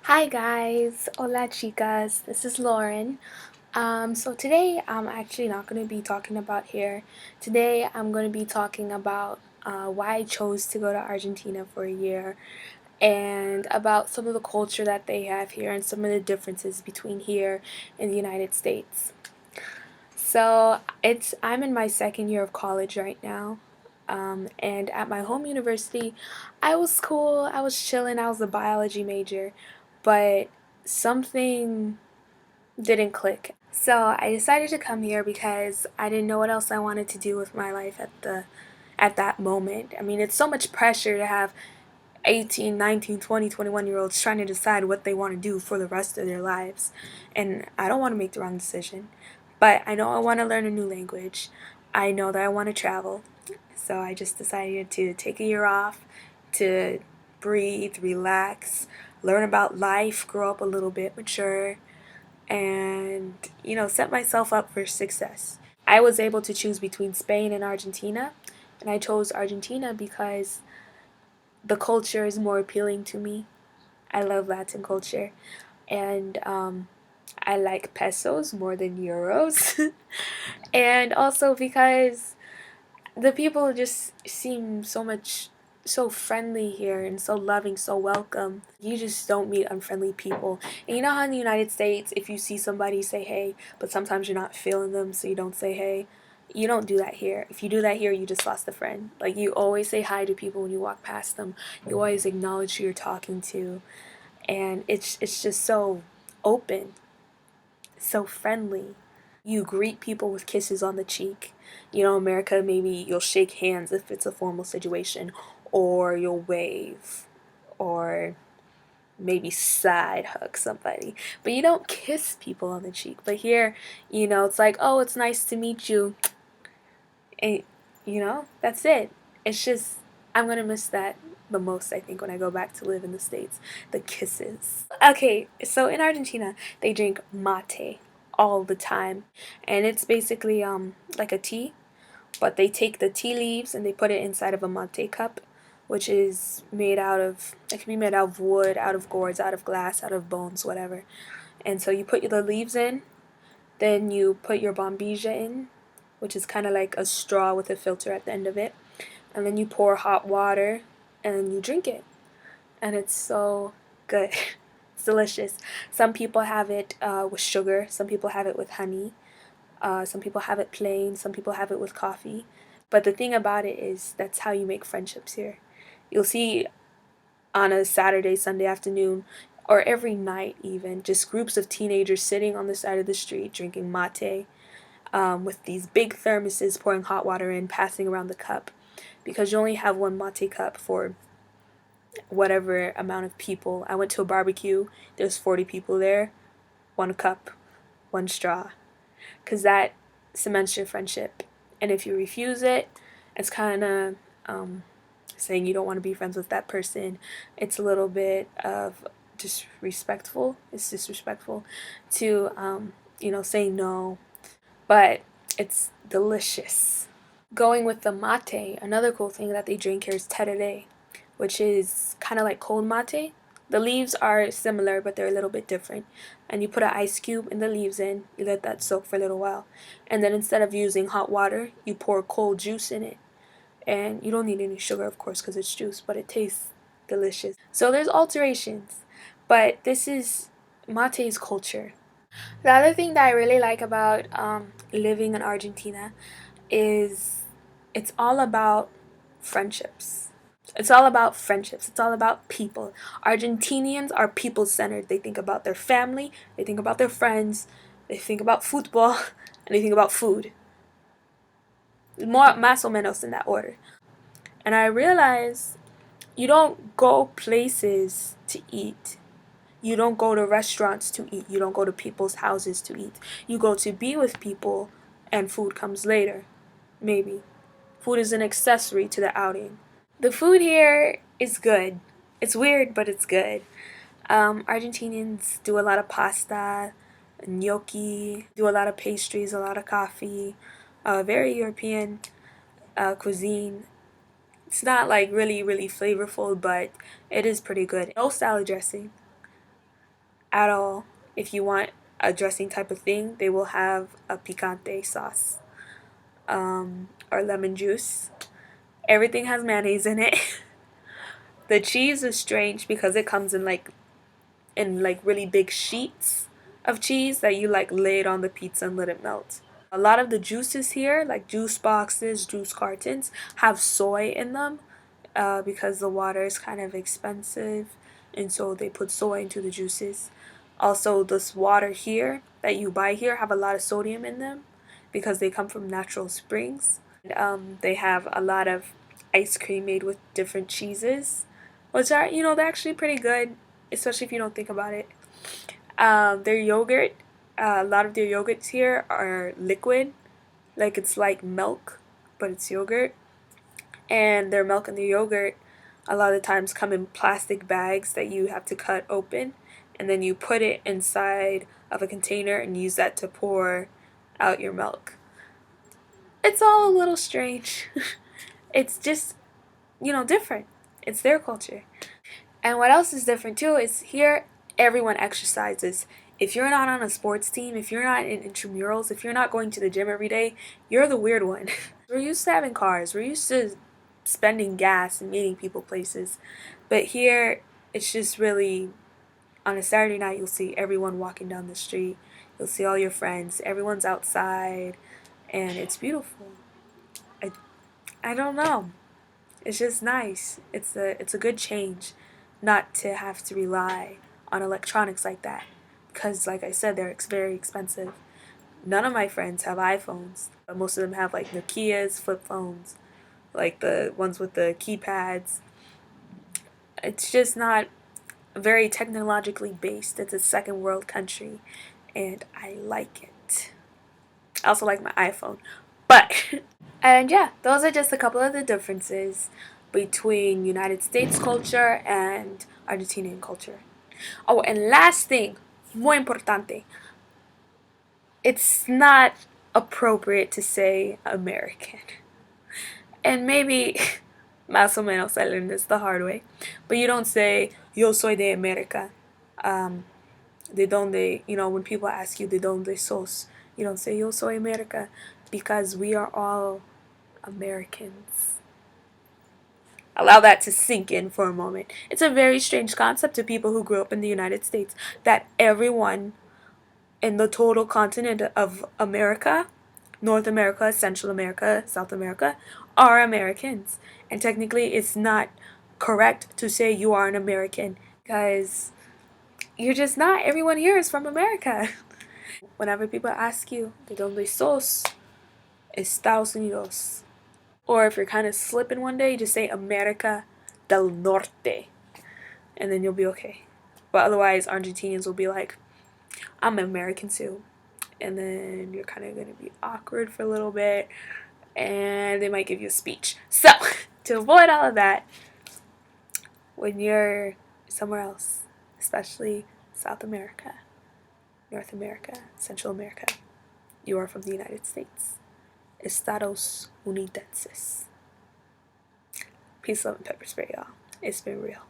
Hi guys, hola chicas, this is Lauren. So today I'm actually not going to be talking about hair. Today I'm going to be talking about why I chose to go to Argentina for a year and about some of the culture that they have here and some of the differences between here and the United States. So I'm in my second year of college right now. And at my home university, I was cool, I was chilling, I was a biology major, but something didn't click. So I decided to come here because I didn't know what else I wanted to do with my life at that moment. I mean, it's so much pressure to have 18, 19, 20, 21 year olds trying to decide what they want to do for the rest of their lives. And I don't want to make the wrong decision. But I know I want to learn a new language. I know that I want to travel. So I just decided to take a year off to breathe, relax, learn about life, grow up a little bit, mature, and, set myself up for success. I was able to choose between Spain and Argentina, and I chose Argentina because the culture is more appealing to me. I love Latin culture, and I like pesos more than euros, and also because the people just seem so friendly here and so loving, so welcome. You just don't meet unfriendly people. And you know how in the United States, if you see somebody, say hey, but sometimes you're not feeling them, so you don't say hey. You don't do that here. If you do that here, you just lost a friend. Like, you always say hi to people when you walk past them. You always acknowledge who you're talking to, and it's just so open, so friendly. You greet people with kisses on the cheek. America, maybe you'll shake hands if it's a formal situation, or you'll wave, or maybe side hug somebody. But you don't kiss people on the cheek. But here, it's like, oh, it's nice to meet you. And, that's it. It's just, I'm going to miss that the most, I think, when I go back to live in the States. The kisses. Okay, so in Argentina, they drink mate all the time. And it's basically like a tea, but they take the tea leaves and they put it inside of a mate cup, which is it can be made out of wood, out of gourds, out of glass, out of bones, whatever. And so you put the leaves in, then you put your bombilla in, which is kind of like a straw with a filter at the end of it. And then you pour hot water and you drink it. And it's so good. It's delicious. Some people have it with sugar, some people have it with honey, some people have it plain, some people have it with coffee. But the thing about it is that's how you make friendships here. You'll see on a Saturday, Sunday afternoon, or every night even, just groups of teenagers sitting on the side of the street drinking mate, with these big thermoses, pouring hot water in, passing around the cup, because you only have one mate cup for whatever amount of people. I went to a barbecue, there's 40 people there, one cup, one straw, because that cements your friendship. And if you refuse it, it's kind of saying you don't want to be friends with that person. It's a little bit of disrespectful. It's disrespectful to, say no, but it's delicious. Going with the mate, another cool thing that they drink here is tereré, which is kind of like cold mate. The leaves are similar, but they're a little bit different. And you put an ice cube in the leaves in, you let that soak for a little while. And then instead of using hot water, you pour cold juice in it. And you don't need any sugar, of course, because it's juice, but it tastes delicious. So there's alterations, but this is mate's culture. The other thing that I really like about living in Argentina is it's all about friendships. It's all about friendships. It's all about people. Argentinians are people centered. They think about their family, they think about their friends, they think about football, and they think about food. More más o menos in that order. And I realize you don't go places to eat. You don't go to restaurants to eat. You don't go to people's houses to eat. You go to be with people, and food comes later. Maybe. Food is an accessory to the outing. The food here is good. It's weird, but it's good. Argentinians do a lot of pasta, gnocchi, do a lot of pastries, a lot of coffee. Very European cuisine. It's not like really, really flavorful, but it is pretty good. No salad dressing. at all. If you want a dressing type of thing, they will have a picante sauce, or lemon juice. Everything has mayonnaise in it. The cheese is strange because it comes in like really big sheets of cheese that you like lay it on the pizza and let it melt. A lot of the juices here, like juice boxes, juice cartons, have soy in them, because the water is kind of expensive, and so they put soy into the juices. Also, this water here that you buy here have a lot of sodium in them because they come from natural springs. They have a lot of ice cream made with different cheeses, which are, they're actually pretty good, especially if you don't think about it. Their yogurt, a lot of their yogurts here are liquid, like it's like milk, but it's yogurt. And their milk and their yogurt a lot of times come in plastic bags that you have to cut open, and then you put it inside of a container and use that to pour out your milk. It's all a little strange. It's just, different. It's their culture. And what else is different too is here everyone exercises. If you're not on a sports team, if you're not in intramurals, if you're not going to the gym every day, you're the weird one. We're used to having cars. We're used to spending gas and meeting people places. But here it's just really, on a Saturday night you'll see everyone walking down the street. You'll see all your friends. Everyone's outside and it's beautiful. I I don't know. It's just nice. It's a good change not to have to rely on electronics like that, because like I said, they're very expensive. None of my friends have iPhones, but most of them have like Nokia's flip phones, like the ones with the keypads. It's just not very technologically based. It's a second world country, and I like it. I also like my iPhone. But, and yeah, those are just a couple of the differences between United States culture and Argentinian culture. Oh, and last thing, muy importante, it's not appropriate to say American. And maybe más o menos I learned this the hard way, but you don't say yo soy de America. Um, de donde, when people ask you de donde sos, you don't say yo soy America, because we are all Americans. Allow that to sink in for a moment. It's a very strange concept to people who grew up in the United States that everyone in the total continent of America, North America, Central America, South America, are Americans. And technically, it's not correct to say you are an American, because you're just not. Everyone here is from America. Whenever people ask you, ¿de dónde sos? Estados Unidos. Or if you're kind of slipping one day, just say America del Norte, and then you'll be okay. But otherwise, Argentinians will be like, I'm American too. And then you're kind of going to be awkward for a little bit, and they might give you a speech. So, to avoid all of that, when you're somewhere else, especially South America, North America, Central America, you are from the United States. Estados Unidenses. Peace, love, and pepper spray, y'all. It's been real.